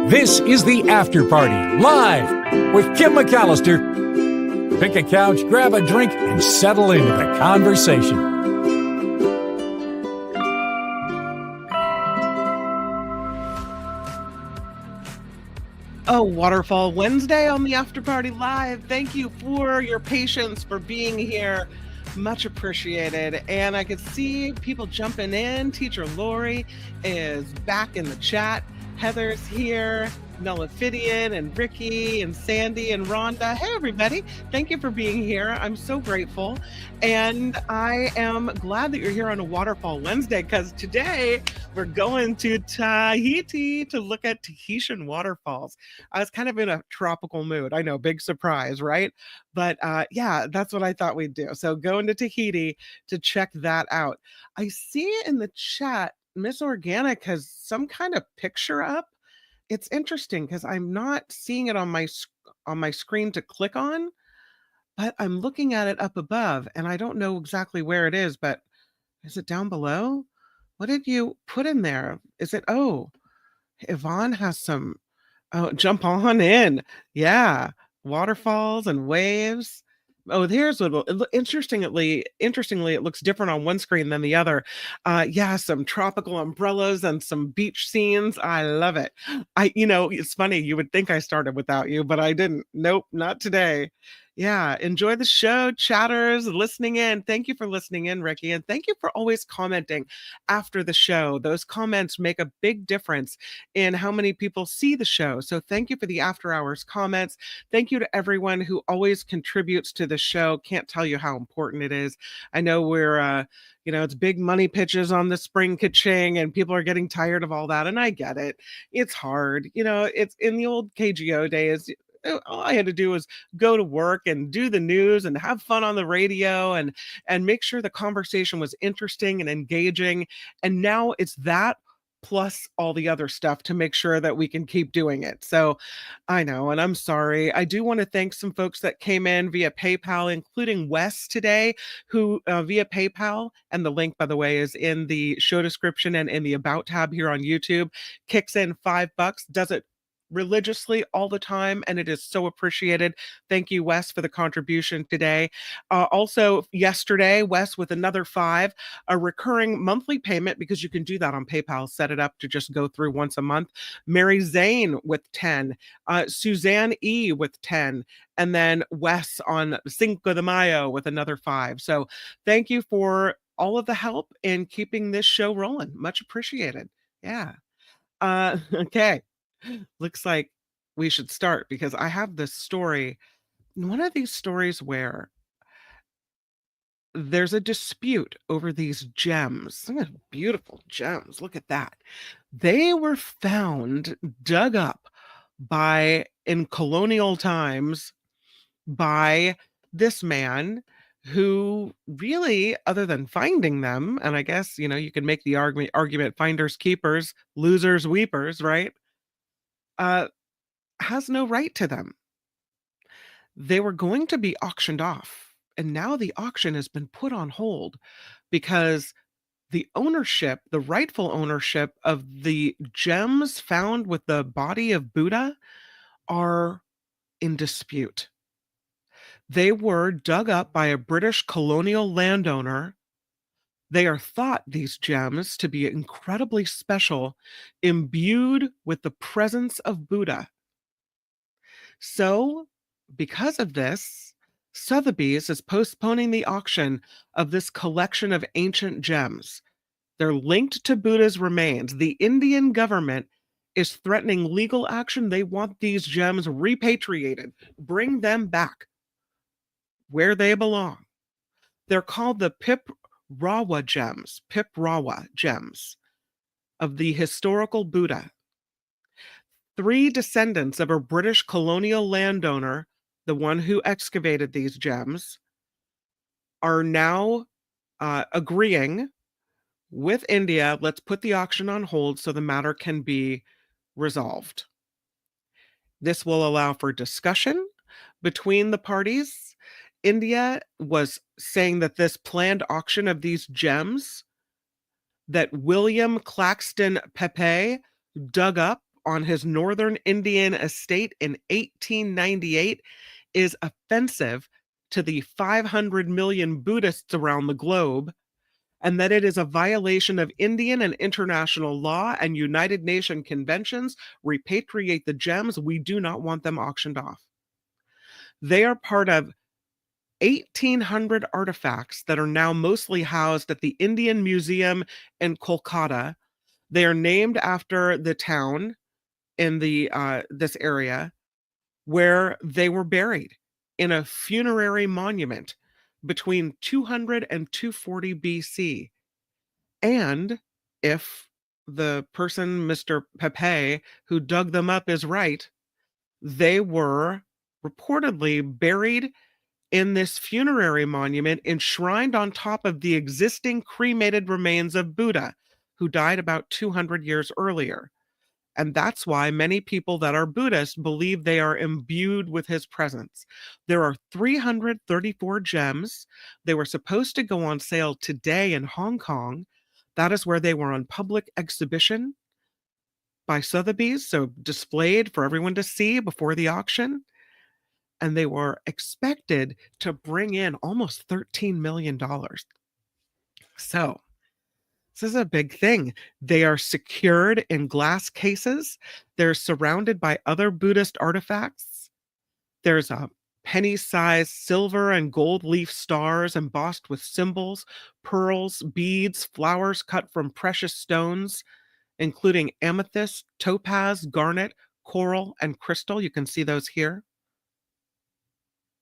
This is the After Party, live with Kim McAllister. Pick a couch, grab a drink, and settle into the conversation. Oh, Waterfall Wednesday on the After Party Live. Thank you for your patience, for being here. Much appreciated. And I could see people jumping in. Teacher Lori is back in the chat. Heather's here. Nullifidian and Ricky and Sandy and Rhonda. Hey, everybody. Thank you for being here. I'm so grateful. And I am glad that you're here on a Waterfall Wednesday because today we're going to Tahiti to look at Tahitian waterfalls. I was kind of in a tropical mood. I know, big surprise, right? But yeah, that's what I thought we'd do. So going to Tahiti to check that out. I see in the chat, Miss Organic has some kind of picture up. It's interesting because I'm not seeing it on my screen to click on, but I'm looking at it up above and I don't know exactly where it is, but is it down below? What did you put in there? Is it, Yvonne has some, jump on in. Yeah, waterfalls and waves. Oh, here's what interestingly, it looks different on one screen than the other. Yeah, some tropical umbrellas and some beach scenes. I love it. It's funny. You would think I started without you, but I didn't. Nope, not today. Yeah, enjoy the show, chatters, listening in. Thank you for listening in, Ricky. And thank you for always commenting after the show. Those comments make a big difference in how many people see the show. So thank you for the after hours comments. Thank you to everyone who always contributes to the show. Can't tell you how important it is. I know we're, it's big money pitches on the spring ka-ching and people are getting tired of all that. And I get it. It's hard. It's in the old KGO days. All I had to do was go to work and do the news and have fun on the radio and make sure the conversation was interesting and engaging. And now it's that plus all the other stuff to make sure that we can keep doing it. So I know, and I'm sorry. I do want to thank some folks that came in via PayPal, including Wes today, who via PayPal, and the link, by the way, is in the show description and in the About tab here on YouTube, kicks in $5, does it religiously all the time, and it is so appreciated. Thank you, Wes, for the contribution today. Also yesterday, Wes with another $5, a recurring monthly payment, because you can do that on PayPal, set it up to just go through once a month. Mary Zane with 10, Suzanne E with 10, and then Wes on Cinco de Mayo with another 5. So thank you for all of the help in keeping this show rolling. Much appreciated. Yeah. Okay. Looks like we should start because I have this story. One of these stories where there's a dispute over these gems. Beautiful gems. Look at that. They were found, dug up in colonial times by this man who really, other than finding them, and I guess, you can make the argument finders keepers, losers weepers, right? Has no right to them. They were going to be auctioned off, and now the auction has been put on hold because the rightful ownership of the gems found with the body of Buddha are in dispute. They were dug up by a British colonial landowner. They are thought, these gems, to be incredibly special, imbued with the presence of Buddha. So, because of this, Sotheby's is postponing the auction of this collection of ancient gems. They're linked to Buddha's remains. The Indian government is threatening legal action. They want these gems repatriated, bring them back where they belong. They're called the Piprawa gems of the historical Buddha. 3 descendants of a British colonial landowner, the one who excavated these gems, are now agreeing with India. Let's put the auction on hold so the matter can be resolved. This will allow for discussion between the parties. India was saying that this planned auction of these gems that William Claxton Pepe dug up on his northern Indian estate in 1898 is offensive to the 500 million Buddhists around the globe, and that it is a violation of Indian and international law and United Nations conventions. Repatriate the gems. We do not want them auctioned off. They are part of 1,800 artifacts that are now mostly housed at the Indian Museum in Kolkata. They are named after the town in this area where they were buried in a funerary monument between 200 and 240 BC. And if the person, Mr. Pepe, who dug them up is right, they were reportedly buried in this funerary monument enshrined on top of the existing cremated remains of Buddha, who died about 200 years earlier. And that's why many people that are Buddhist believe they are imbued with his presence. There are 334 gems. They were supposed to go on sale today in Hong Kong. That is where they were on public exhibition by Sotheby's, so displayed for everyone to see before the auction. And they were expected to bring in almost $13 million. So this is a big thing. They are secured in glass cases. They're surrounded by other Buddhist artifacts. There's a penny-sized silver and gold leaf stars embossed with symbols, pearls, beads, flowers cut from precious stones, including amethyst, topaz, garnet, coral, and crystal. You can see those here.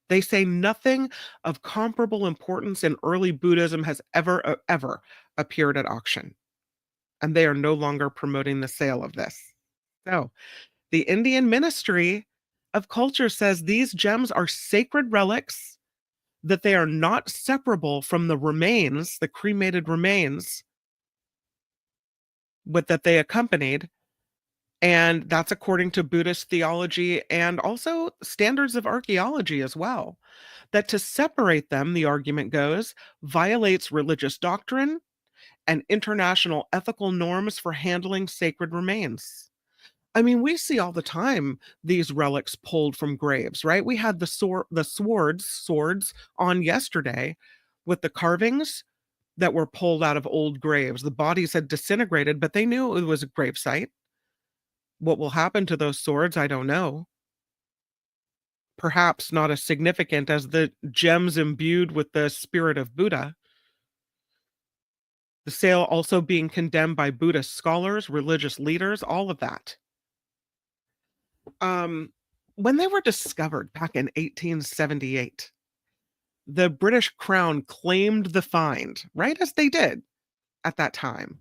They say nothing of comparable importance in early Buddhism has ever appeared at auction, and they are no longer promoting the sale of this. So, the Indian Ministry of Culture says these gems are sacred relics, that they are not separable from the remains, the cremated remains, but that they accompanied. And that's according to Buddhist theology and also standards of archaeology as well. That to separate them, the argument goes, violates religious doctrine and international ethical norms for handling sacred remains. I mean, we see all the time these relics pulled from graves, right? We had the swords on yesterday with the carvings that were pulled out of old graves. The bodies had disintegrated, but they knew it was a gravesite. What will happen to those swords, I don't know. Perhaps not as significant as the gems imbued with the spirit of Buddha. The sale also being condemned by Buddhist scholars, religious leaders, all of that. When they were discovered back in 1878, the British Crown claimed the find, right as they did at that time.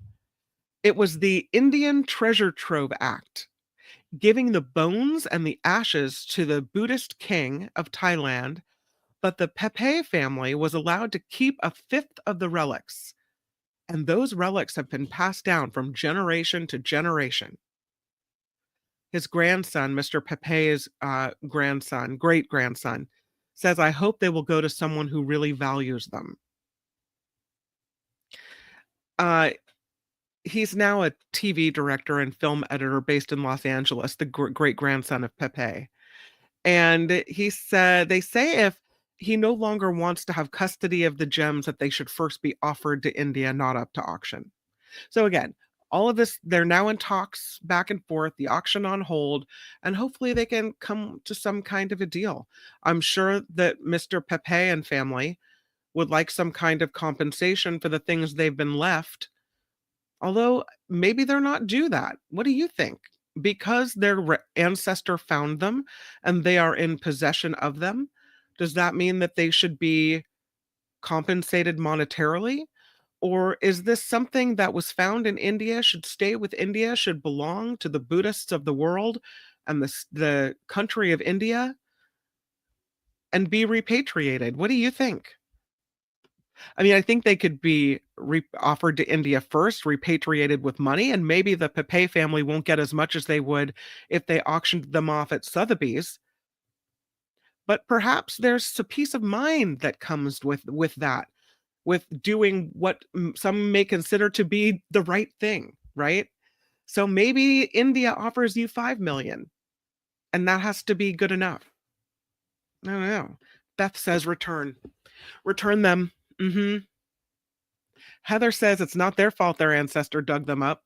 It was the Indian Treasure Trove Act, giving the bones and the ashes to the Buddhist king of Thailand, but the Pepe family was allowed to keep a fifth of the relics, and those relics have been passed down from generation to generation. His grandson, Mr. Pepe's great-grandson, says, I hope they will go to someone who really values them. He's now a TV director and film editor based in Los Angeles, the great-grandson of Pepe. And he said, they say if he no longer wants to have custody of the gems, that they should first be offered to India, not up to auction. So again, all of this, they're now in talks back and forth, the auction on hold, and hopefully they can come to some kind of a deal. I'm sure that Mr. Pepe and family would like some kind of compensation for the things they've been left. Although maybe they're not due that. What do you think? Because their ancestor found them and they are in possession of them, does that mean that they should be compensated monetarily? Or is this something that was found in India, should stay with India, should belong to the Buddhists of the world and the country of India and be repatriated? What do you think? I mean, I think they could be offered to India first, repatriated with money, and maybe the Pepe family won't get as much as they would if they auctioned them off at Sotheby's. But perhaps there's a peace of mind that comes with that, with doing what some may consider to be the right thing, right? So maybe India offers you 5 million, and that has to be good enough. I don't know. Beth says return. Return them. Heather says it's not their fault their ancestor dug them up.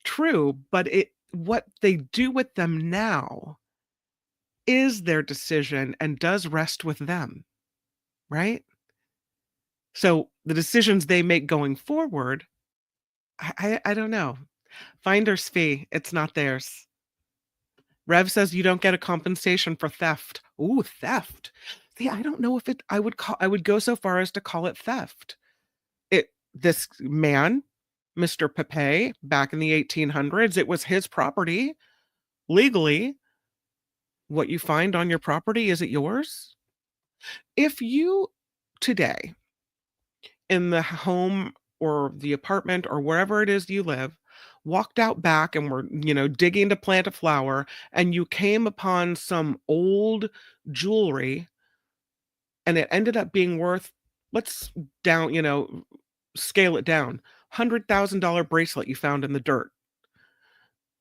True, but what they do with them now is their decision and does rest with them, right? So the decisions they make going forward, I don't know. Finder's fee, it's not theirs. Rev says you don't get a compensation for theft. Ooh, theft. See, I don't know if I would go so far as to call it theft. This man, Mr. Pepe, back in the 1800s, it was his property. Legally, what you find on your property, is it yours? If you today, in the home or the apartment or wherever it is you live, walked out back and were, digging to plant a flower, and you came upon some old jewelry and it ended up being worth, let's scale it down, $100,000 bracelet you found in the dirt.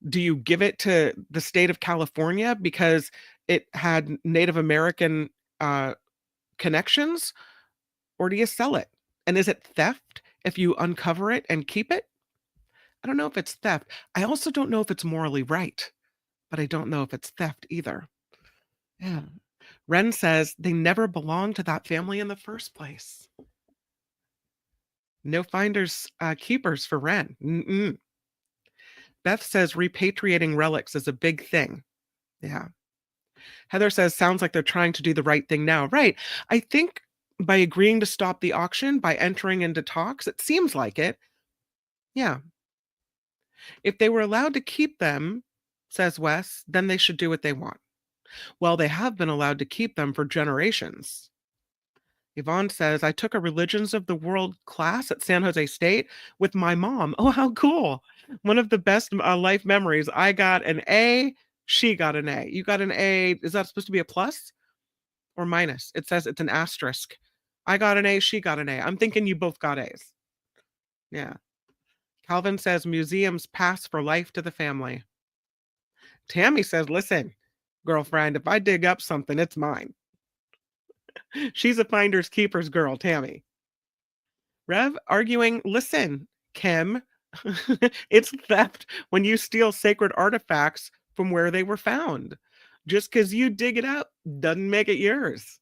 Do you give it to the state of California because it had Native American connections, or do you sell it? And is it theft if you uncover it and keep it? I don't know if it's theft. I also don't know if it's morally right, but I don't know if it's theft either. Yeah. Ren says they never belonged to that family in the first place. No finders, keepers for Ren. Mm-mm. Beth says repatriating relics is a big thing. Yeah. Heather says, sounds like they're trying to do the right thing now. Right. I think by agreeing to stop the auction, by entering into talks, it seems like it. Yeah. If they were allowed to keep them, says Wes, then they should do what they want. Well, they have been allowed to keep them for generations. Yvonne says, I took a Religions of the World class at San Jose State with my mom. Oh, how cool. One of the best life memories. I got an A. She got an A. You got an A. Is that supposed to be a plus or minus? It says it's an asterisk. I got an A. She got an A. I'm thinking you both got A's. Yeah. Calvin says museums pass for life to the family. Tammy says, listen, girlfriend, if I dig up something, it's mine. She's a finders keepers girl, Tammy. Rev arguing, listen, Kim, it's theft when you steal sacred artifacts from where they were found. Just because you dig it up doesn't make it yours.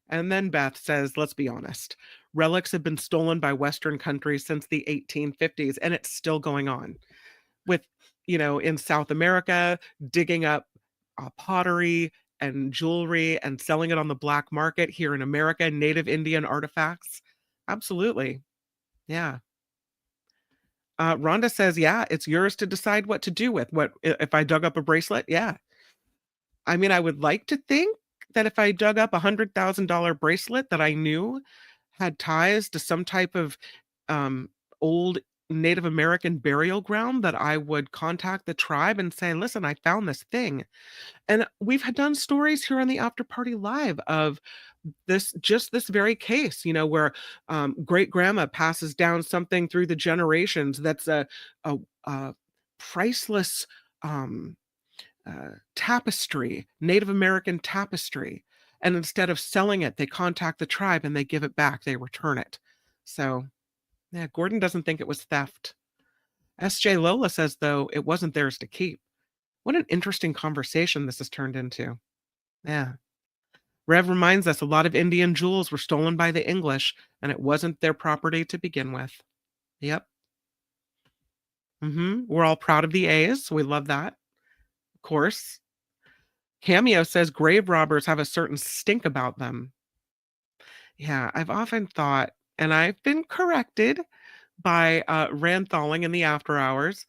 And then Beth says, let's be honest, relics have been stolen by Western countries since the 1850s, and it's still going on. With, in South America, digging up pottery and jewelry and selling it on the black market. Here in America, native Indian artifacts. Absolutely. Yeah. Rhonda says, yeah, it's yours to decide what to do with. What if I dug up a bracelet? Yeah. I mean, I would like to think that if I dug up $100,000 bracelet that I knew had ties to some type of old Native American burial ground, that I would contact the tribe and say, listen, I found this thing. And we've done stories here on the After Party Live of this very case, where great grandma passes down something through the generations that's a priceless tapestry, Native American tapestry. And instead of selling it, they contact the tribe and they give it back. They return it. So, yeah, Gordon doesn't think it was theft. SJ Lola says, though, it wasn't theirs to keep. What an interesting conversation this has turned into. Yeah. Rev reminds us a lot of Indian jewels were stolen by the English, and it wasn't their property to begin with. Yep. We're all proud of the A's. We love that. Of course. Cameo says grave robbers have a certain stink about them. Yeah, I've often thought, and I've been corrected by Ranthalling in the after hours,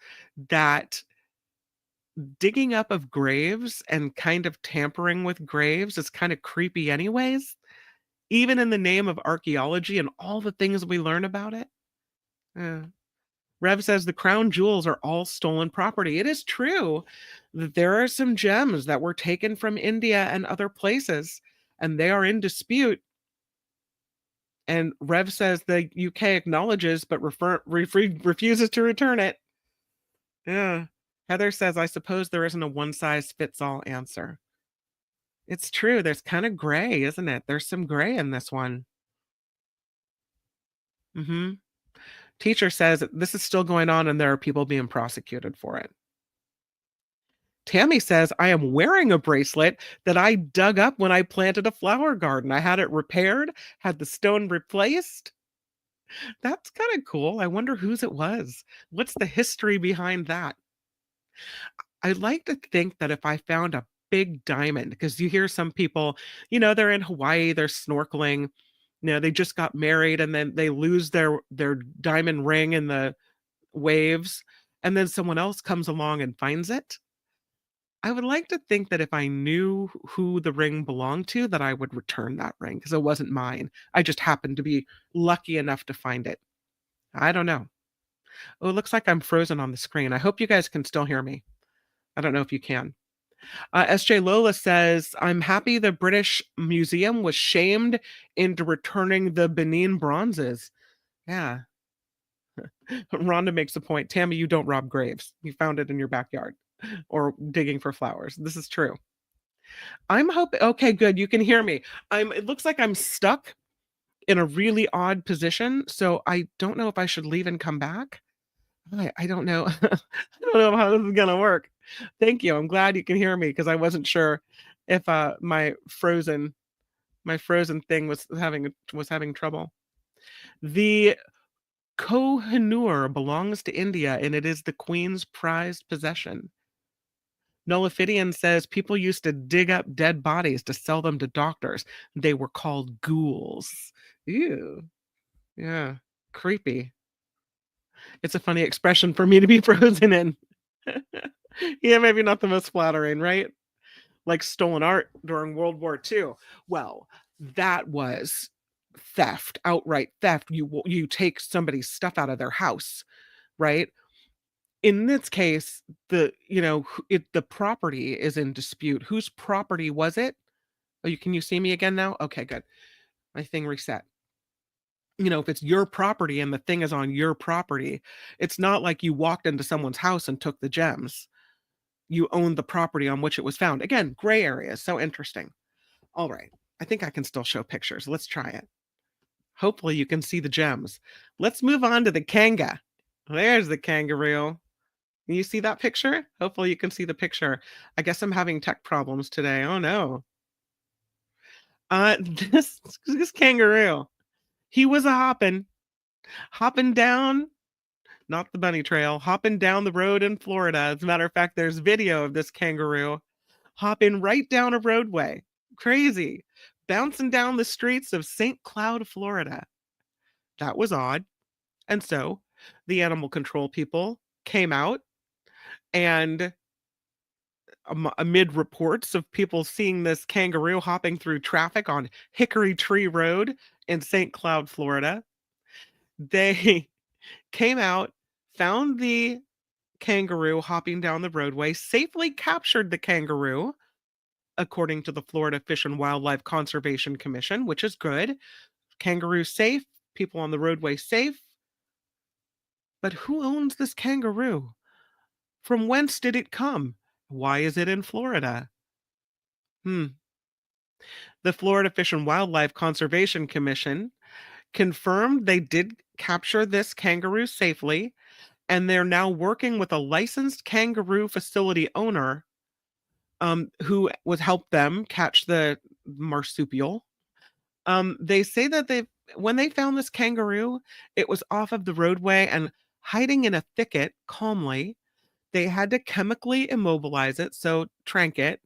that digging up of graves and kind of tampering with graves is kind of creepy anyways, even in the name of archaeology and all the things we learn about it. Rev says the crown jewels are all stolen property. It is true that there are some gems that were taken from India and other places, and they are in dispute. And Rev says the UK acknowledges but refuses to return it. Yeah. Heather says, I suppose there isn't a one size fits all answer. It's true. There's kind of gray, isn't it? There's some gray in this one. Hmm. Teacher says this is still going on and there are people being prosecuted for it. Tammy says, I am wearing a bracelet that I dug up when I planted a flower garden. I had it repaired, had the stone replaced. That's kind of cool. I wonder whose it was. What's the history behind that? I'd like to think that if I found a big diamond, because you hear some people, they're in Hawaii, they're snorkeling, they just got married and then they lose their diamond ring in the waves, and then someone else comes along and finds it. I would like to think that if I knew who the ring belonged to, that I would return that ring because it wasn't mine. I just happened to be lucky enough to find it. I don't know. Oh, it looks like I'm frozen on the screen. I hope you guys can still hear me. I don't know if you can. SJ Lola says, I'm happy the British Museum was shamed into returning the Benin bronzes. Yeah. Rhonda makes a point. Tammy, you don't rob graves. You found it in your backyard or digging for flowers. This is true. I'm hoping. Okay, good. You can hear me. It looks like I'm stuck in a really odd position. So I don't know if I should leave and come back. I don't know. I don't know how this is gonna work. Thank you. I'm glad you can hear me because I wasn't sure if my frozen thing was having trouble. The Kohinoor belongs to India and it is the Queen's prized possession. Nullifidian says people used to dig up dead bodies to sell them to doctors. They were called ghouls. Ew. Yeah. Creepy. It's a funny expression for me to be frozen in. Yeah, maybe not the most flattering, right? Like stolen art during World War II. Well, that was theft, outright theft. You take somebody's stuff out of their house, right? In this case, the property is in dispute. Whose property was it? Oh, can you see me again now? Okay, good. My thing reset. If it's your property and the thing is on your property, it's not like you walked into someone's house and took the gems. You own the property on which it was found. Again, gray area. So interesting. All right. I think I can still show pictures. Let's try it. Hopefully you can see the gems. Let's move on to the kanga. There's the kangaroo. Can you see that picture? Hopefully you can see the picture. I guess I'm having tech problems today. Oh no. This kangaroo. He was hopping down, not the bunny trail, hopping down the road in Florida. As a matter of fact, there's video of this kangaroo hopping right down a roadway. Crazy. Bouncing down the streets of St. Cloud, Florida. That was odd. And so the animal control people came out and amid reports of people seeing this kangaroo hopping through traffic on Hickory Tree Road in St. Cloud, Florida, they came out, found the kangaroo hopping down the roadway, safely captured the kangaroo, according to the Florida Fish and Wildlife Conservation Commission, which is good. Kangaroo safe, people on the roadway safe. But who owns this kangaroo? From whence did it come? Why is it in Florida? The Florida Fish and Wildlife Conservation Commission confirmed they did capture this kangaroo safely, and they're now working with a licensed kangaroo facility owner who would help them catch the marsupial. They say that when they found this kangaroo, it was off of the roadway and hiding in a thicket calmly. They had to chemically immobilize it, so trank it,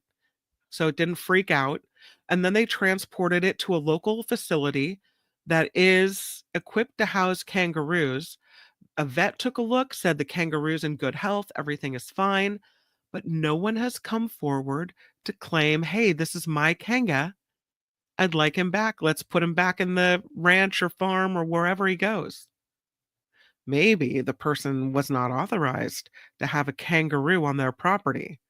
so it didn't freak out. And then they transported it to a local facility that is equipped to house kangaroos. A vet took a look, said the kangaroo's in good health, everything is fine, but no one has come forward to claim, hey, this is my kanga. I'd like him back. Let's put him back in the ranch or farm or wherever he goes. Maybe the person was not authorized to have a kangaroo on their property.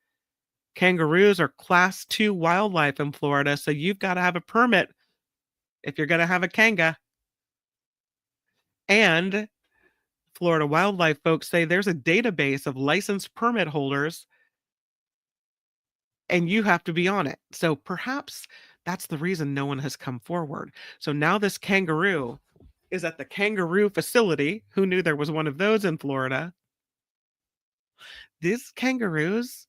Kangaroos are class 2 wildlife in Florida, so you've got to have a permit if you're going to have a kanga. And Florida wildlife folks say there's a database of licensed permit holders and you have to be on it. So perhaps that's the reason no one has come forward. So now this kangaroo is at the kangaroo facility. Who knew there was one of those in Florida? These kangaroos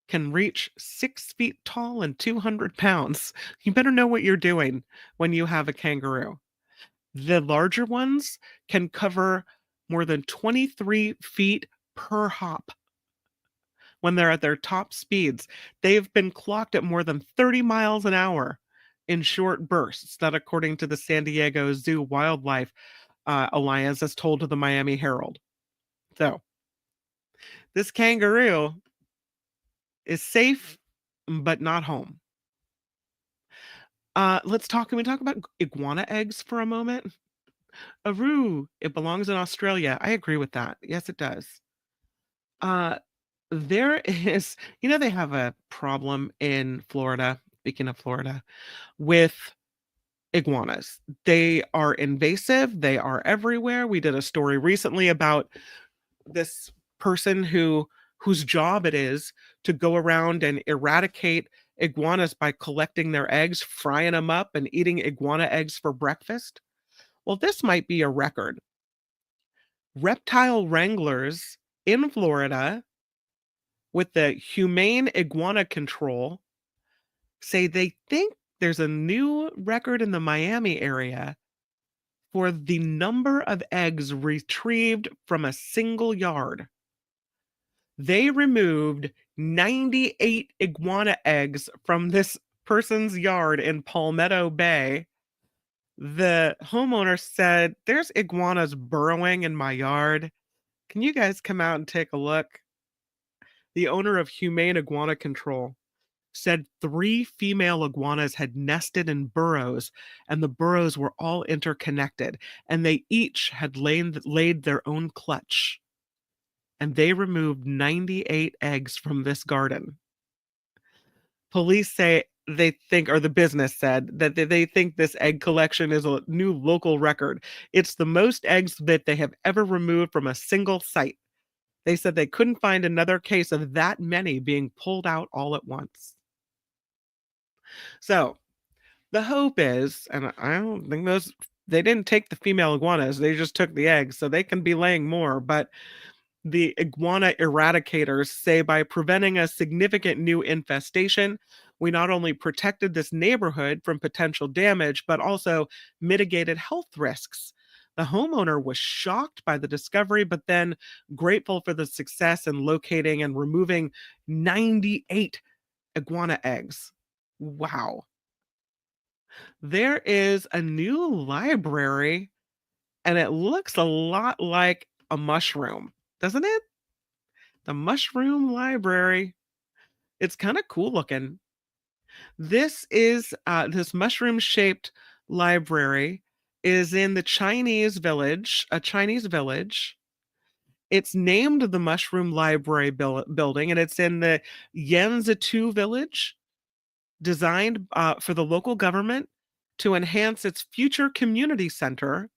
can reach 6 feet tall and 200 pounds. You better know what you're doing when you have a kangaroo. The larger ones can cover more than 23 feet per hop when they're at their top speeds. They've been clocked at more than 30 miles an hour in short bursts, that according to the San Diego Zoo Wildlife Alliance, as told to the Miami Herald. So this kangaroo is safe, but not home. Can we talk about iguana eggs for a moment? Aroo, it belongs in Australia. I agree with that. Yes, it does. Uh, there is, they have a problem in Florida, speaking of Florida, with iguanas. They are invasive, they are everywhere. We did a story recently about this person whose job it is to go around and eradicate iguanas by collecting their eggs, frying them up, and eating iguana eggs for breakfast. Well, this might be a record. Reptile wranglers in Florida with the Humane Iguana Control say they think there's a new record in the Miami area for the number of eggs retrieved from a single yard. They removed 98 iguana eggs from this person's yard in Palmetto Bay. The homeowner said, "There's iguanas burrowing in my yard. Can you guys come out and take a look?" The owner of Humane Iguana Control said 3 female iguanas had nested in burrows, and the burrows were all interconnected, and they each had laid their own clutch. And they removed 98 eggs from this garden. Police say they think, or the business said, that they think this egg collection is a new local record. It's the most eggs that they have ever removed from a single site. They said they couldn't find another case of that many being pulled out all at once. So the hope is, and I don't think they didn't take the female iguanas, they just took the eggs, so they can be laying more. But the iguana eradicators say by preventing a significant new infestation, we not only protected this neighborhood from potential damage, but also mitigated health risks. The homeowner was shocked by the discovery, but then grateful for the success in locating and removing 98 iguana eggs. Wow. There is a new library, and it looks a lot like a mushroom, doesn't it? The Mushroom Library. It's kind of cool looking. This is this mushroom-shaped library is in the Chinese village, a Chinese village. It's named the Mushroom Library building, and it's in the Yanzitu village, designed for the local government to enhance its future community center.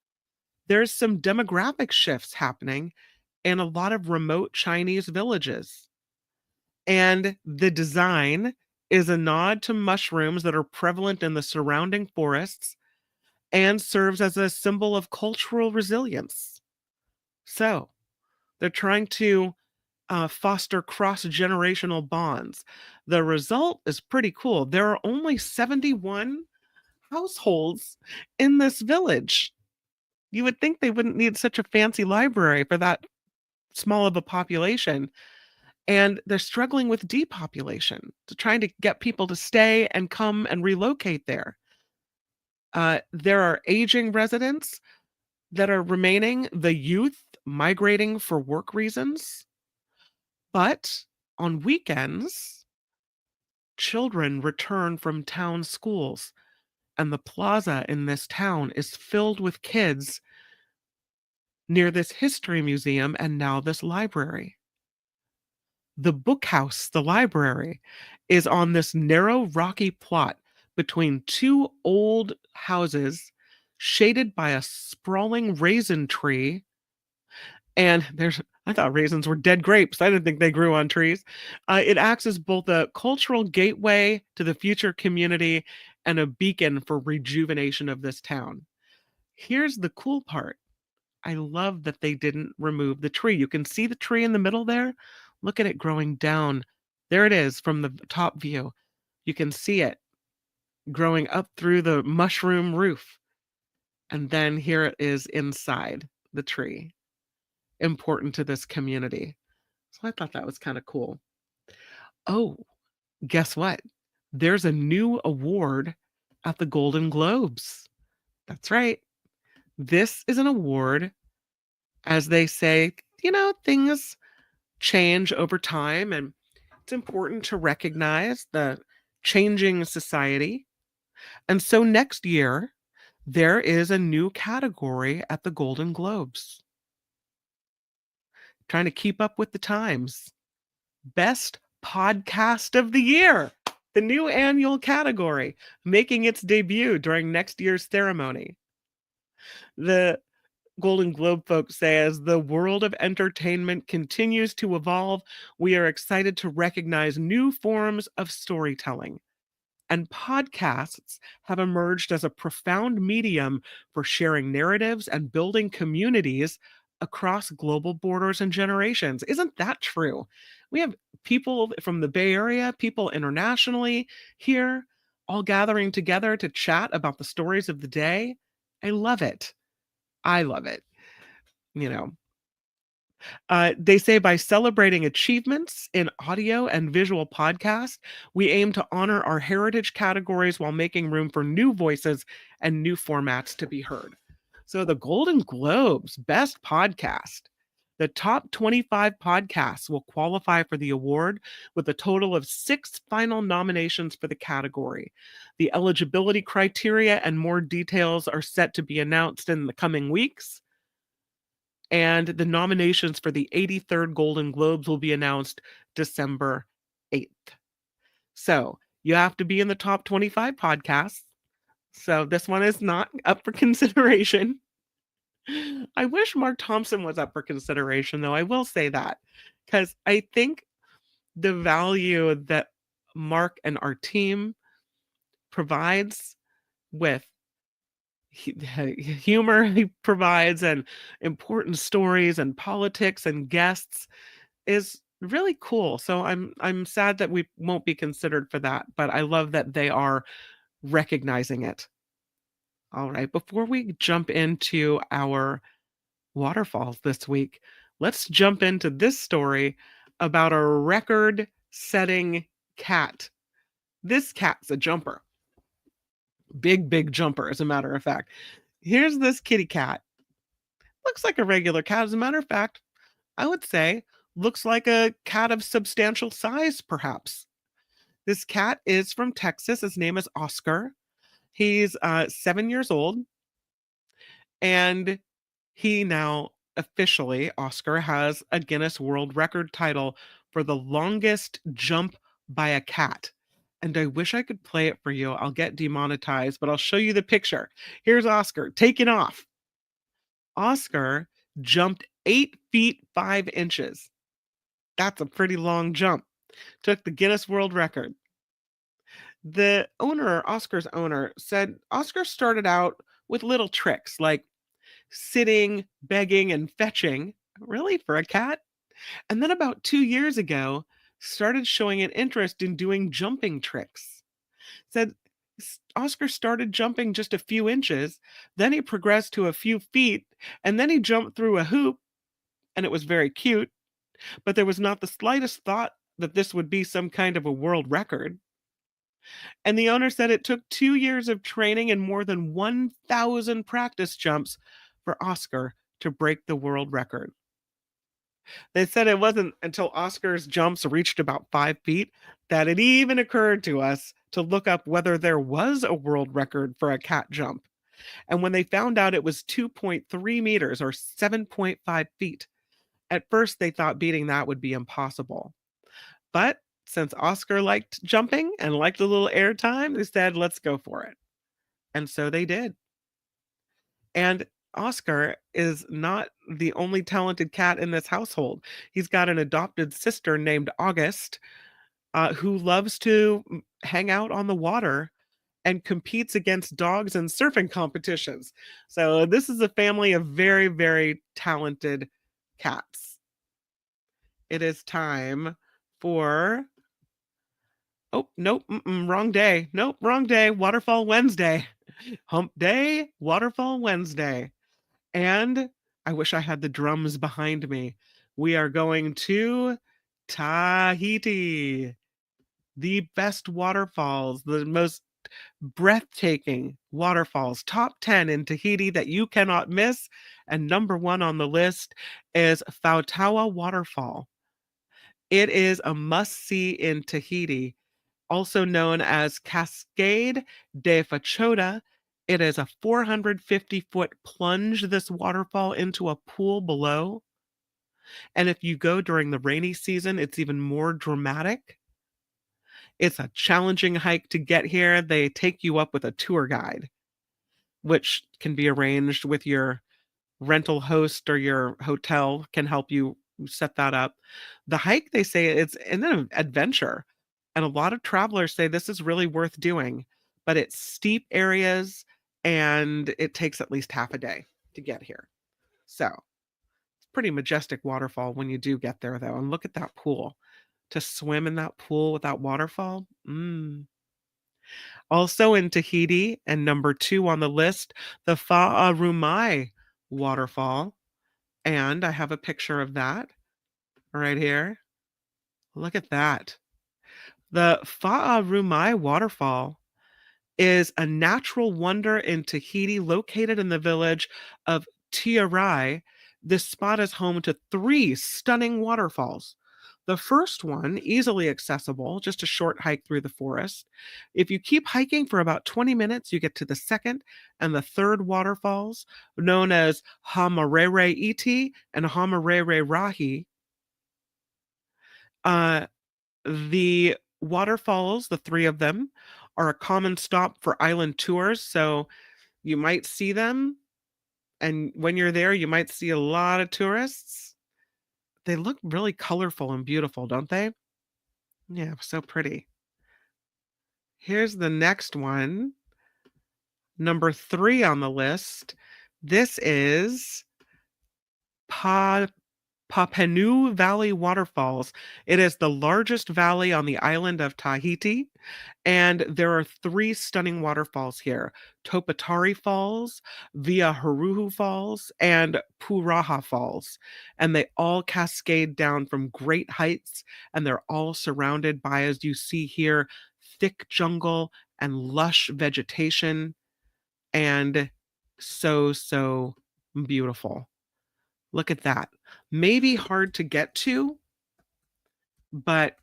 There's some demographic shifts happening in a lot of remote Chinese villages. And the design is a nod to mushrooms that are prevalent in the surrounding forests and serves as a symbol of cultural resilience. So they're trying to foster cross-generational bonds. The result is pretty cool. There are only 71 households in this village. You would think they wouldn't need such a fancy library for that small of a population. And they're struggling with depopulation, to trying to get people to stay and come and relocate there. There are aging residents that are remaining, the youth migrating for work reasons. But on weekends, children return from town schools, and the plaza in this town is filled with kids near this history museum and now this library. The bookhouse, the library, is on this narrow rocky plot between 2 old houses shaded by a sprawling raisin tree And I thought raisins were dead grapes. I didn't think they grew on trees. It acts as both a cultural gateway to the future community and a beacon for rejuvenation of this town. Here's the cool part. I love that they didn't remove the tree. You can see the tree in the middle there. Look at it growing down. There it is from the top view. You can see it growing up through the mushroom roof. And then here it is inside the tree, important to this community. So I thought that was kind of cool. Oh, guess what? There's a new award at the Golden Globes. That's right. This is an award, as they say, things change over time, and it's important to recognize the changing society. And so next year, there is a new category at the Golden Globes. Trying to keep up with the times. Best Podcast of the Year, the new annual category, making its debut during next year's ceremony. The Golden Globe folks say, as the world of entertainment continues to evolve, we are excited to recognize new forms of storytelling. And podcasts have emerged as a profound medium for sharing narratives and building communities across global borders and generations. Isn't that true? We have people from the Bay Area, people internationally here, all gathering together to chat about the stories of the day. I love it. I love it. You know, they say by celebrating achievements in audio and visual podcasts, we aim to honor our heritage categories while making room for new voices and new formats to be heard. So, the Golden Globes Best Podcast. The top 25 podcasts will qualify for the award with a total of 6 final nominations for the category. The eligibility criteria and more details are set to be announced in the coming weeks. And the nominations for the 83rd Golden Globes will be announced December 8th. So you have to be in the top 25 podcasts. So this one is not up for consideration. I wish Mark Thompson was up for consideration, though. I will say that because I think the value that Mark and our team provides with humor he provides and important stories and politics and guests is really cool. So I'm sad that we won't be considered for that, but I love that they are recognizing it. All right, before we jump into our waterfalls this week, let's jump into this story about a record-setting cat. This cat's a jumper. Big jumper, as a matter of fact. Here's this kitty cat. Looks like a regular cat. As a matter of fact, I would say looks like a cat of substantial size, perhaps. This cat is from Texas. His name is Oscar. He's 7 years old. And he now officially, Oscar, has a Guinness World Record title for the longest jump by a cat. And I wish I could play it for you. I'll get demonetized, but I'll show you the picture. Here's Oscar taking off. Oscar jumped 8 feet 5 inches. That's a pretty long jump. Took the Guinness World Record. The owner, Oscar's owner, said Oscar started out with little tricks like sitting, begging, and fetching. Really, for a cat? And then about 2 years ago, started showing an interest in doing jumping tricks. Said Oscar started jumping just a few inches, then he progressed to a few feet, and then he jumped through a hoop, and it was very cute, but there was not the slightest thought that this would be some kind of a world record. And the owner said it took 2 years of training and more than 1,000 practice jumps for Oscar to break the world record. They said it wasn't until Oscar's jumps reached about 5 feet that it even occurred to us to look up whether there was a world record for a cat jump. And when they found out it was 2.3 meters or 7.5 feet, at first they thought beating that would be impossible. But since Oscar liked jumping and liked a little airtime, they said, let's go for it. And so they did. And Oscar is not the only talented cat in this household. He's got an adopted sister named August, who loves to hang out on the water and competes against dogs in surfing competitions. So this is a family of very, very talented cats. It is time for. Oh, nope, wrong day. Nope, wrong day. Waterfall Wednesday. Hump Day, Waterfall Wednesday. And I wish I had the drums behind me. We are going to Tahiti, the best waterfalls, the most breathtaking waterfalls, top 10 in Tahiti that you cannot miss. And number one on the list is Fautaua Waterfall. It is a must see in Tahiti, also known as Cascade de Fachoda. It is a 450-foot plunge, this waterfall, into a pool below. And if you go during the rainy season, it's even more dramatic. It's a challenging hike to get here. They take you up with a tour guide, which can be arranged with your rental host, or your hotel can help you set that up. The hike, they say, it's an adventure. And a lot of travelers say this is really worth doing, but it's steep areas and it takes at least half a day to get here. So it's pretty majestic waterfall when you do get there, though. And look at that pool. To swim in that pool with that waterfall. Also in Tahiti, and number 2 on the list, the Fa'arumai waterfall. And I have a picture of that right here. Look at that. The Fa'arumai waterfall is a natural wonder in Tahiti located in the village of Tiarai. This spot is home to 3 stunning waterfalls. The first one, easily accessible, just a short hike through the forest. If you keep hiking for about 20 minutes, you get to the second and the third waterfalls, known as Hamarere Iti and Hamarere Rahi. The waterfalls, the 3 of them, are a common stop for island tours, so you might see them, and when you're there, you might see a lot of tourists. They look really colorful and beautiful, don't they? Yeah, so pretty. Here's the next one. Number 3 on the list. This is Papenu Valley Waterfalls. It is the largest valley on the island of Tahiti, and there are 3 stunning waterfalls here: Topatari Falls, Viaharuhu Falls, and Puraha Falls. And they all cascade down from great heights, and they're all surrounded by, as you see here, thick jungle and lush vegetation, and so beautiful. Look at that. Maybe hard to get to, but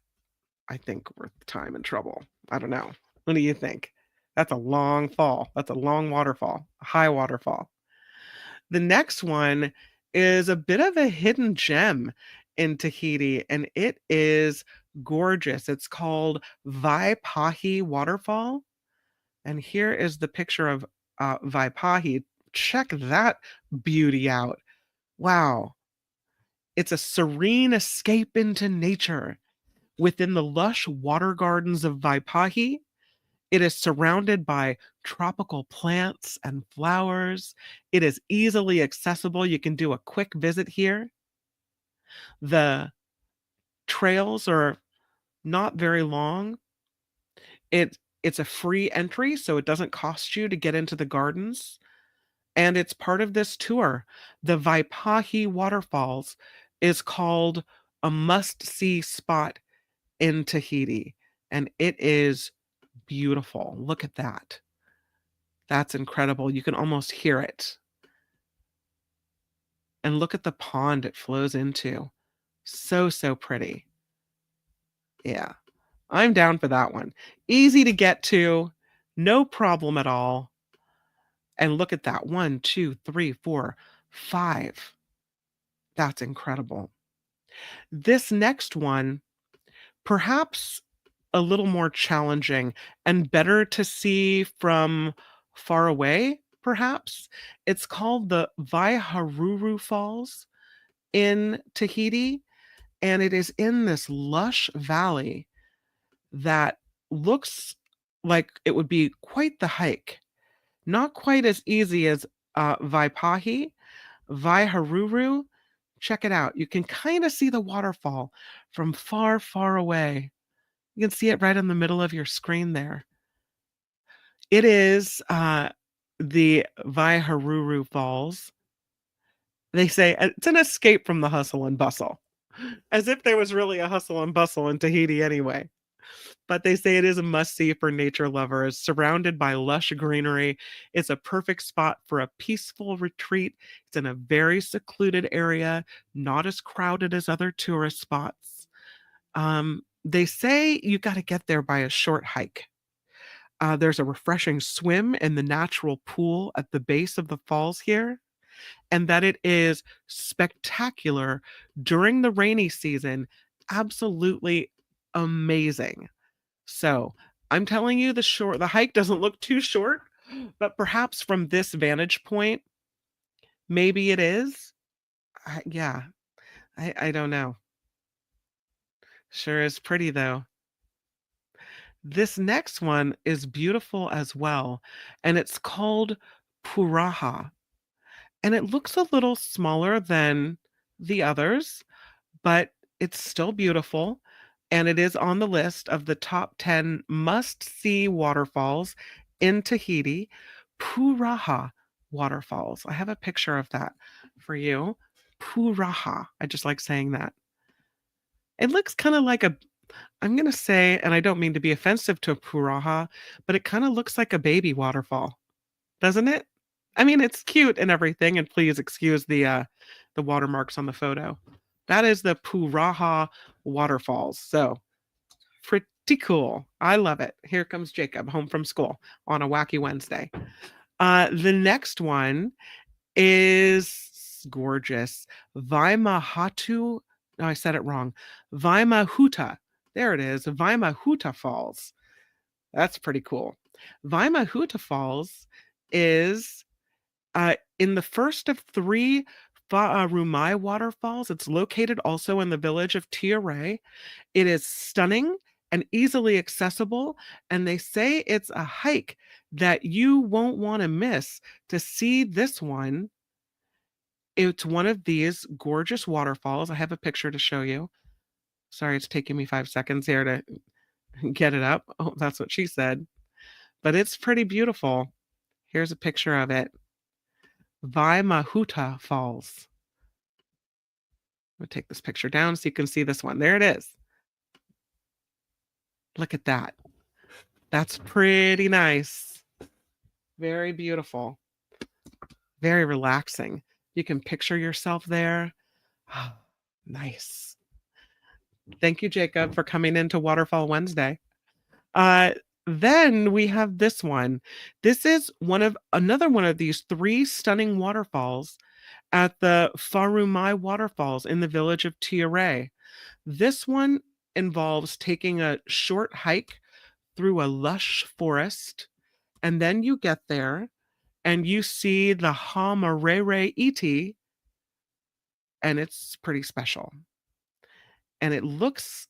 I think worth the time and trouble. I don't know. What do you think? That's a long fall. That's a long waterfall, a high waterfall. The next one is a bit of a hidden gem in Tahiti, and it is gorgeous. It's called Vaipahi Waterfall. And here is the picture of Vaipahi. Check that beauty out. Wow. It's a serene escape into nature. Within the lush water gardens of Vaipahi, it is surrounded by tropical plants and flowers. It is easily accessible. You can do a quick visit here. The trails are not very long. It's a free entry, so it doesn't cost you to get into the gardens. And it's part of this tour. The Vaipahi Waterfalls is called a must-see spot in Tahiti, and it is beautiful. Look at that. That's incredible. You can almost hear it. And look at the pond it flows into. So pretty. Yeah, I'm down for that one. Easy to get to, no problem at all. And look at that. 1, 2, 3, 4, 5. That's incredible. This next one, perhaps a little more challenging and better to see from far away, perhaps. It's called the Waiharuru Falls in Tahiti, and it is in this lush valley that looks like it would be quite the hike. Not quite as easy as Vaipahi, Vaiharuru. Check it out. You can kind of see the waterfall from far, far away. You can see it right in the middle of your screen there. It is the Vaiharuru Falls. They say it's an escape from the hustle and bustle, as if there was really a hustle and bustle in Tahiti anyway. But they say it is a must-see for nature lovers. Surrounded by lush greenery, it's a perfect spot for a peaceful retreat. It's in a very secluded area, not as crowded as other tourist spots. They say you got to get there by a short hike. There's a refreshing swim in the natural pool at the base of the falls here, and that it is spectacular during the rainy season. Absolutely amazing. So I'm telling you, the hike doesn't look too short, but perhaps from this vantage point, maybe it is. Yeah, I don't know. Sure is pretty though. This next one is beautiful as well, and it's called Puraha. And it looks a little smaller than the others, but it's still beautiful. And it is on the list of the top 10 must-see waterfalls in Tahiti. Puraha Waterfalls. I have a picture of that for you. Puraha. I just like saying that. It looks kind of like I'm going to say, and I don't mean to be offensive to Puraha, but it kind of looks like a baby waterfall, doesn't it? I mean, it's cute and everything, and please excuse the watermarks on the photo. That is the Puraha Waterfalls. So pretty cool. I love it. Here comes Jacob home from school on a wacky Wednesday. The next one is gorgeous. Vaimahatu. No, I said it wrong. Vaimahuta. There it is. Vaimahuta Falls. That's pretty cool. Vaimahuta Falls is in the first of 3 Fa'arumai waterfalls. It's located also in the village of Tiare. It is stunning and easily accessible, and they say it's a hike that you won't want to miss to see this one. It's one of these gorgeous waterfalls. I have a picture to show you. Sorry, it's taking me 5 seconds here to get it up. Oh, that's what she said. But it's pretty beautiful. Here's a picture of it. Vaimahuta Falls. I'm going to take this picture down so you can see this one. There it is. Look at that. That's pretty nice. Very beautiful. Very relaxing. You can picture yourself there. Oh, nice. Thank you, Jacob, for coming into Waterfall Wednesday. Then we have this one. This is another one of these 3 stunning waterfalls at the Farumai Waterfalls in the village of Tiare. This one involves taking a short hike through a lush forest, and then you get there and you see the Hamarere Iti, and it's pretty special. And it looks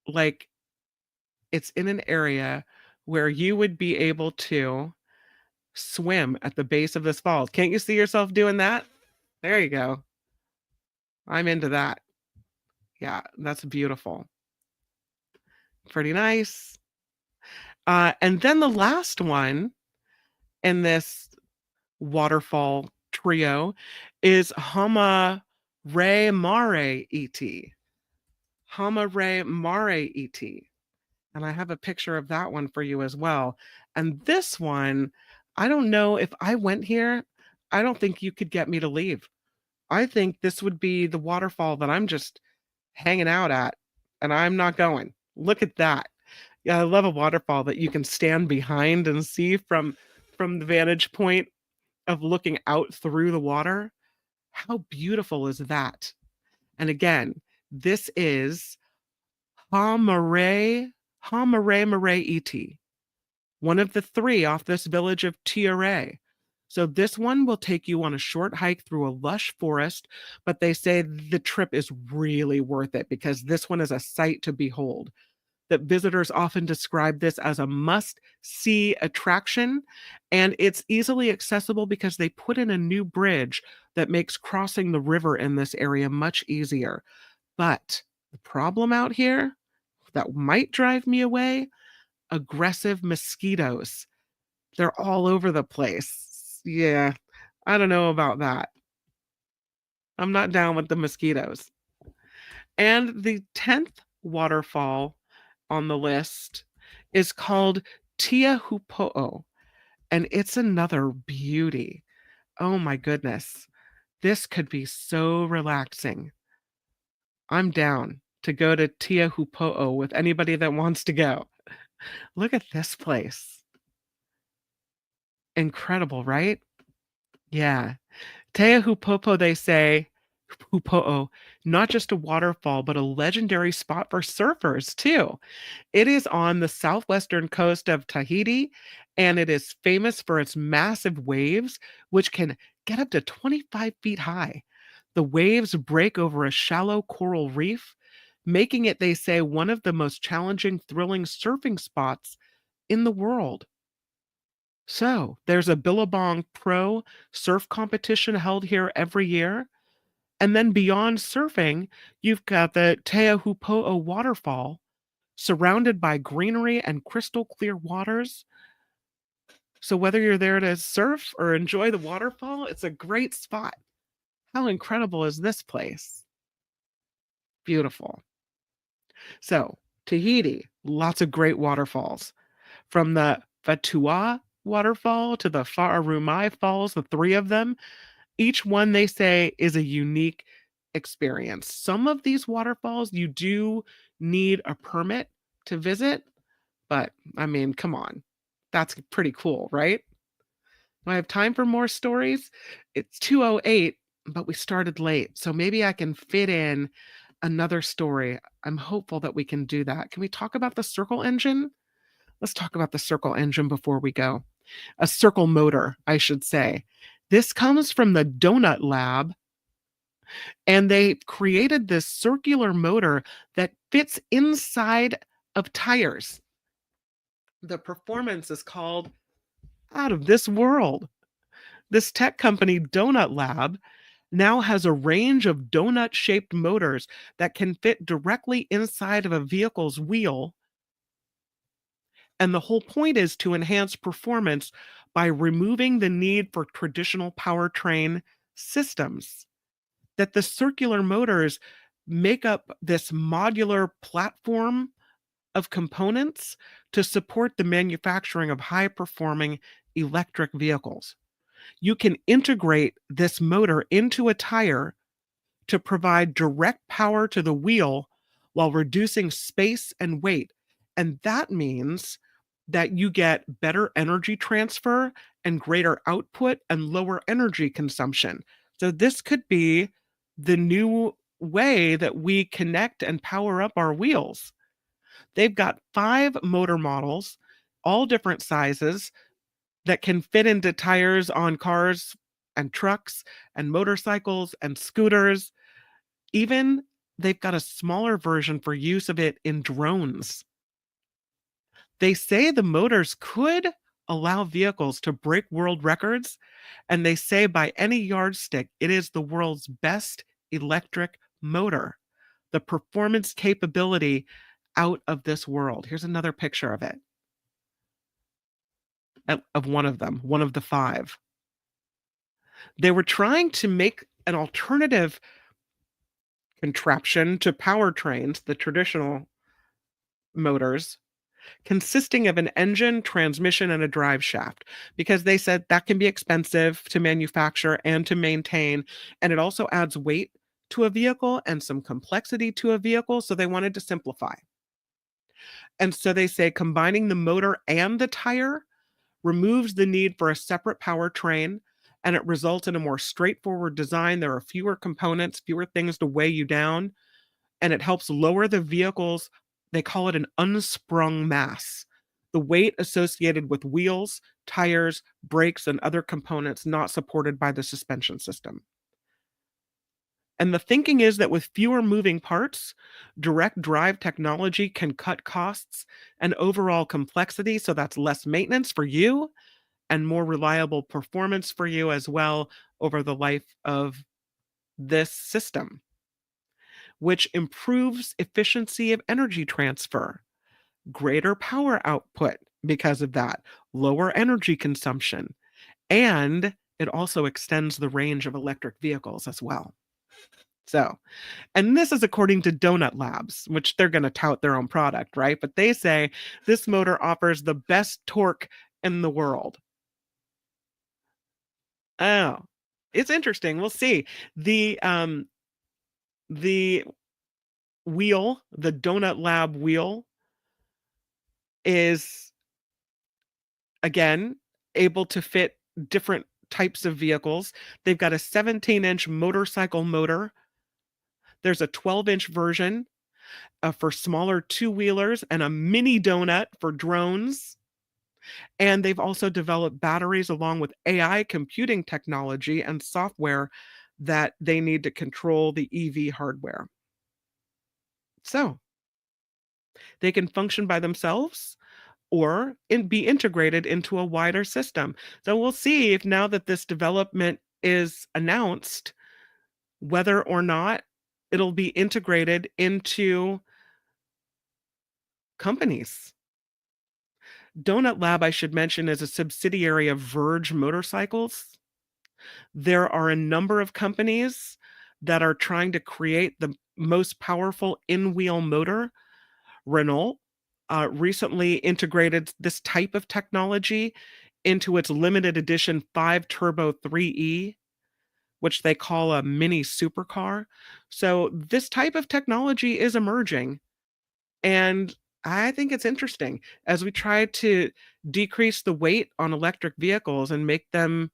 like it's in an area where you would be able to swim at the base of this falls. Can't you see yourself doing that? There you go. I'm into that. Yeah, that's beautiful. Pretty nice. And then the last one in this waterfall trio is Hama Re Mare Iti. Hama Re Mare Iti. And I have a picture of that one for you as well. And this one, I don't know if I went here, I don't think you could get me to leave. I think this would be the waterfall that I'm just hanging out at, and I'm not going. Look at that. Yeah, I love a waterfall that you can stand behind and see from the vantage point of looking out through the water. How beautiful is that? And again, this is Hamare Iti, one of the 3 off this village of Tiare. So this one will take you on a short hike through a lush forest, but they say the trip is really worth it because this one is a sight to behold. That visitors often describe this as a must-see attraction, and it's easily accessible because they put in a new bridge that makes crossing the river in this area much easier. But the problem out here that might drive me away, aggressive mosquitoes. They're all over the place. Yeah, I don't know about that. I'm not down with the mosquitoes. And the 10th waterfall on the list is called Tiahupo'o, and it's another beauty. Oh my goodness. This could be so relaxing. I'm down to go to Tiahupo'o with anybody that wants to go. Look at this place. Incredible, right? Yeah. Teahupo'o, they say, Hupo'o, not just a waterfall, but a legendary spot for surfers too. It is on the southwestern coast of Tahiti, and it is famous for its massive waves, which can get up to 25 feet high. The waves break over a shallow coral reef, making it, they say, one of the most challenging, thrilling surfing spots in the world. So, there's a Billabong Pro surf competition held here every year. And then beyond surfing, you've got the Teahupo'o waterfall, surrounded by greenery and crystal clear waters. So whether you're there to surf or enjoy the waterfall, it's a great spot. How incredible is this place? Beautiful. So, Tahiti, lots of great waterfalls. From the Fatua waterfall to the Fa'arumai falls, the three of them, each one they say is a unique experience. Some of these waterfalls you do need a permit to visit, but I mean, come on. That's pretty cool, right? Do I have time for more stories? It's 2:08, but we started late. So maybe I can fit in another story. I'm hopeful that we can do that. Can we talk about the circle engine? Let's talk about the circle engine before we go. A circle motor, I should say. This comes from the Donut Lab, and they created this circular motor that fits inside of tires. The performance is called out of this world. This tech company, Donut Lab, now has a range of donut-shaped motors that can fit directly inside of a vehicle's wheel. And the whole point is to enhance performance by removing the need for traditional powertrain systems. That the circular motors make up this modular platform of components to support the manufacturing of high-performing electric vehicles. You can integrate this motor into a tire to provide direct power to the wheel while reducing space and weight. And that means that you get better energy transfer and greater output and lower energy consumption. So this could be the new way that we connect and power up our wheels. They've got 5 motor models, all different sizes, that can fit into tires on cars and trucks and motorcycles and scooters. Even they've got a smaller version for use of it in drones. They say the motors could allow vehicles to break world records, and they say by any yardstick, it is the world's best electric motor. The performance capability out of this world. Here's another picture of it. Of one of them, one of the 5. They were trying to make an alternative contraption to powertrains, the traditional motors, consisting of an engine, transmission, and a drive shaft, because they said that can be expensive to manufacture and to maintain, and it also adds weight to a vehicle and some complexity to a vehicle, so they wanted to simplify. And so they say combining the motor and the tire removes the need for a separate powertrain, and it results in a more straightforward design. There are fewer components, fewer things to weigh you down, and it helps lower the vehicle's, they call it an unsprung mass, the weight associated with wheels tires, brakes, and other components not supported by the suspension system. And the thinking is that with fewer moving parts, direct drive technology can cut costs and overall complexity. So that's less maintenance for you and more reliable performance for you as well over the life of this system, which improves efficiency of energy transfer, greater power output because of that, lower energy consumption, and it also extends the range of electric vehicles as well. So, and this is according to Donut Labs, which they're going to tout their own product, right? But they say this motor offers the best torque in the world. Oh, it's interesting. We'll see. The wheel, the Donut Lab wheel, is again able to fit different types of vehicles. They've got a 17-inch motorcycle motor. There's a 12-inch version for smaller two-wheelers and a mini donut for drones. And they've also developed batteries along with AI computing technology and software that they need to control the EV hardware. So they can function by themselves or be integrated into a wider system. So we'll see if now that this development is announced, whether or not it'll be integrated into companies. Donut Lab, I should mention, is a subsidiary of Verge Motorcycles. There are a number of companies that are trying to create the most powerful in-wheel motor. Renault recently integrated this type of technology into its limited edition 5 Turbo 3E, which they call a mini supercar. So this type of technology is emerging. And I think it's interesting as we try to decrease the weight on electric vehicles and make them,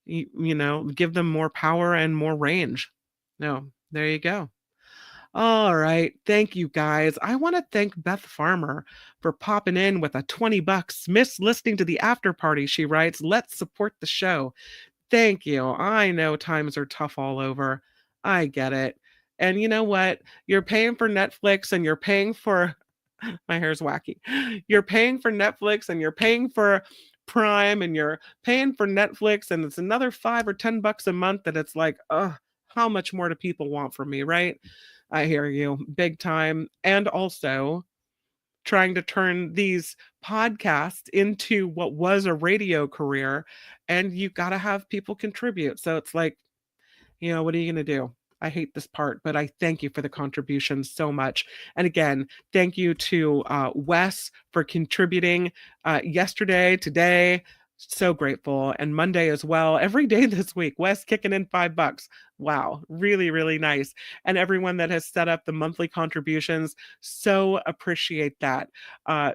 give them more power and more range. No, there you go. All right. Thank you, guys. I want to thank Beth Farmer for popping in with a $20. Miss listening to the after party, she writes. Let's support the show. Thank you. I know times are tough all over. I get it. And you know what? You're paying for Netflix and you're paying for my hair's wacky. You're paying for Netflix and you're paying for Prime and you're paying for Netflix and it's another $5 or $10 a month that it's like, how much more do people want from me, right? I hear you big time. And also trying to turn these podcasts into what was a radio career, and you got to have people contribute. So it's like, what are you going to do? I hate this part, but I thank you for the contributions so much. And again, thank you to Wes for contributing yesterday, today. So grateful. And Monday as well. Every day this week, Wes kicking in $5. Wow. Really, really nice. And everyone that has set up the monthly contributions, so appreciate that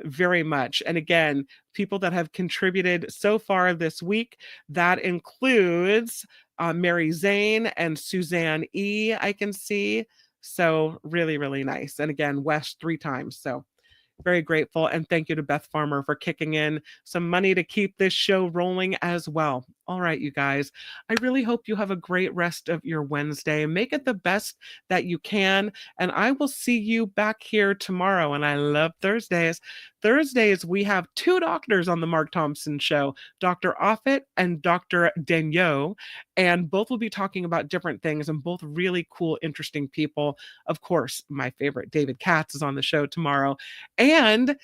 very much. And again, people that have contributed so far this week, that includes Mary Zane and Suzanne E. I can see. So really, really nice. And again, Wes 3 times. So very grateful. And thank you to Beth Farmer for kicking in some money to keep this show rolling as well. All right, you guys, I really hope you have a great rest of your Wednesday. Make it the best that you can. And I will see you back here tomorrow. And I love Thursdays. Thursdays, we have 2 doctors on the Mark Thompson Show, Dr. Offit and Dr. Daigneault, and both will be talking about different things and both really cool, interesting people. Of course, my favorite, David Katz, is on the show tomorrow. And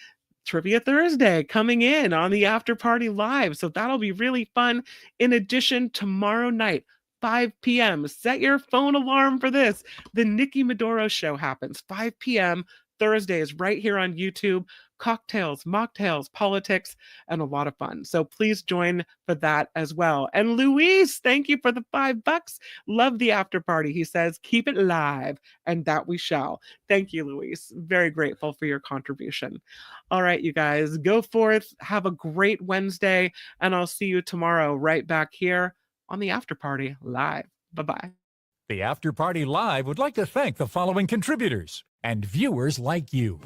Trivia Thursday coming in on the After Party Live. So that'll be really fun. In addition, tomorrow night, 5 p.m., set your phone alarm for this. The Nikki Maduro Show happens 5 p.m. Thursdays right here on YouTube. Cocktails, mocktails, politics, and a lot of fun. So please join for that as well. And Luis, thank you for the $5. Love the after party. He says, keep it live, and that we shall. Thank you, Luis. Very grateful for your contribution. All right, you guys, go forth. Have a great Wednesday, and I'll see you tomorrow right back here on the After Party Live. Bye-bye. The After Party Live would like to thank the following contributors and viewers like you.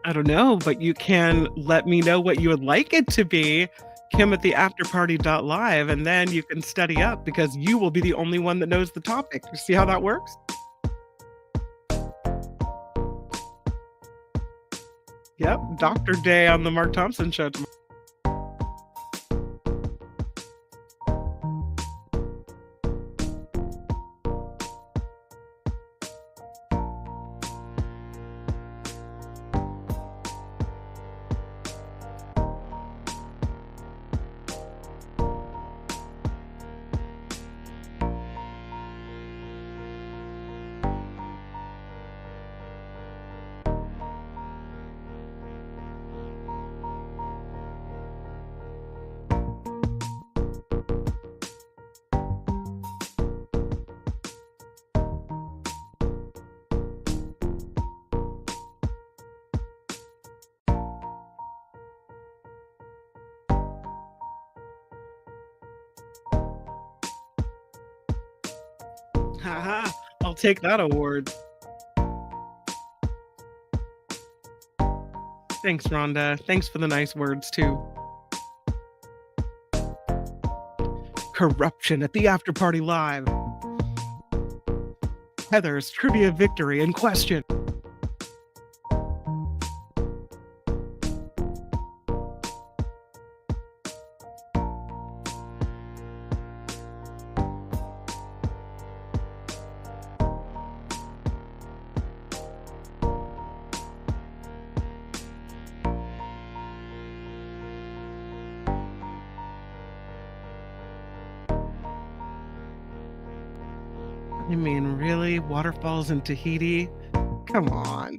I don't know, but you can let me know what you would like it to be, Kim at the afterparty.live, and then you can study up because you will be the only one that knows the topic. You see how that works? Yep, Dr. Day on the Mark Thompson Show tomorrow. Haha, I'll take that award. Thanks, Rhonda. Thanks for the nice words, too. Corruption at the After Party Live. Heather's trivia victory in question. I mean, really? Waterfalls in Tahiti? Come on.